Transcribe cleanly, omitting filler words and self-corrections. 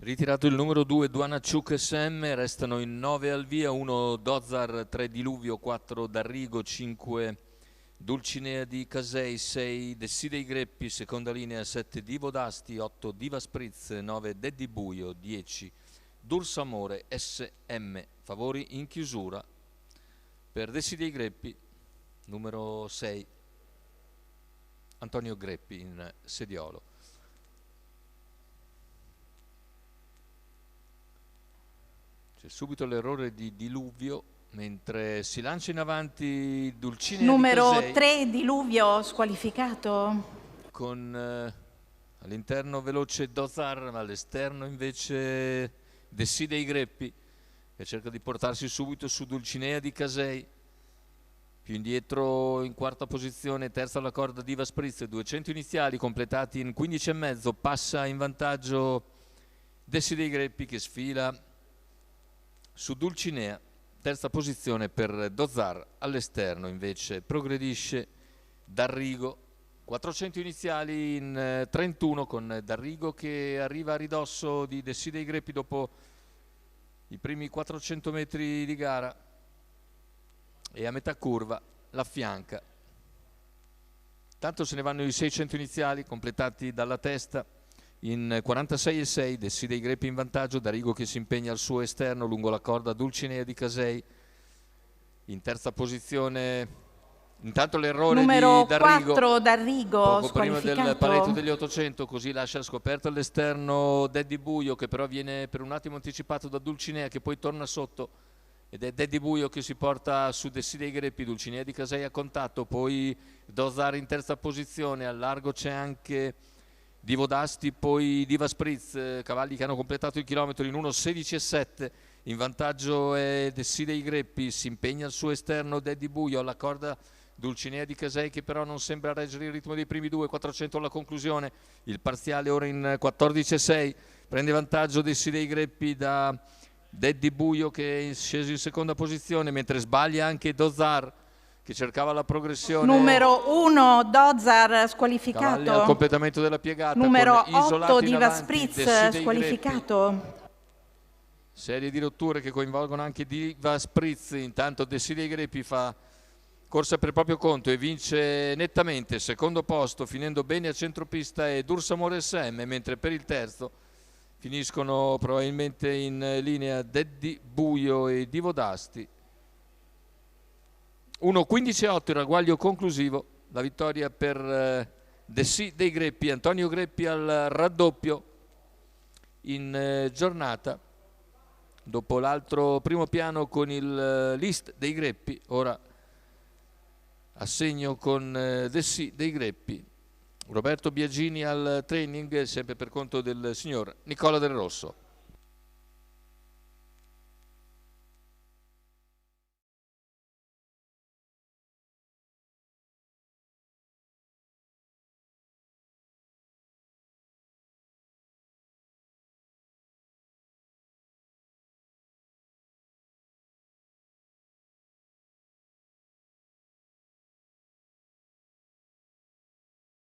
Ritirato il numero 2 Duanacciuc SM, restano in 9 al via, 1 Dozar, 3 Diluvio, 4 D'Arrigo, 5 Dulcinea di Casei, 6 Dessidei Greppi, seconda linea, 7 Divo d'Asti, 8 Diva Spritz, 9 Deddi Buio, 10 Dursamore SM. Favori in chiusura per Dessidei Greppi, numero 6 Antonio Greppi in sediolo. C'è subito l'errore di Diluvio, mentre si lancia in avanti Dulcinea numero di Casei. 3 Diluvio squalificato. Con all'interno veloce Dozar, ma all'esterno invece Dessidei Greppi, che cerca di portarsi subito su Dulcinea di Casei. Più indietro in quarta posizione, terza alla corda Diva Spritz, 200 iniziali completati in 15,5, passa in vantaggio Dessidei Greppi che sfila su Dulcinea, terza posizione per Dozar, all'esterno invece progredisce D'Arrigo, 400 iniziali in 31 con D'Arrigo che arriva a ridosso di Dessidei Greppi dopo i primi 400 metri di gara e a metà curva l'affianca. Tanto se ne vanno i 600 iniziali completati dalla testa in 46,6, Dessidei Greppi in vantaggio, D'Arrigo che si impegna al suo esterno lungo la corda Dulcinea di Casei. In terza posizione, intanto l'errore numero di D'Arrigo, 4 D'Arrigo poco prima del squalificato. pareggio degli 800, così lascia scoperto all'esterno Deddi Buio che però viene per un attimo anticipato da Dulcinea che poi torna sotto ed è Deddi Buio che si porta su Dessidei Greppi, Dulcinea di Casei a contatto, poi Dozar in terza posizione, al largo c'è anche Divo d'Asti, poi Diva Spritz, cavalli che hanno completato il chilometro in 1,16,7, in vantaggio è Dessidei Greppi, si impegna al suo esterno Deddi Buio, alla corda Dulcinea di Casei che però non sembra reggere il ritmo dei primi due, 400 alla conclusione, il parziale ora in 14,6, prende vantaggio Dessidei Greppi da Deddi Buio che è sceso in seconda posizione, mentre sbaglia anche Dozar che cercava la progressione. Numero 1 Dozar squalificato. Cavalli al completamento della piegata. Numero con 8 Diva avanti, Spritz squalificato. Greppi. Serie di rotture che coinvolgono anche Diva Spritz. Intanto Dessidei Greppi fa corsa per proprio conto e vince nettamente, secondo posto, finendo bene a centropista e Dursamore SM, mentre per il terzo finiscono probabilmente in linea Deddi Buio e Divo d'Asti. 1,15,8 il ragguaglio conclusivo, la vittoria per Dessidei Greppi, Antonio Greppi al raddoppio in giornata. Dopo l'altro primo piano con il list dei Greppi, ora assegno con Dessidei Greppi. Roberto Biagini al training, sempre per conto del signor Nicola Del Rosso.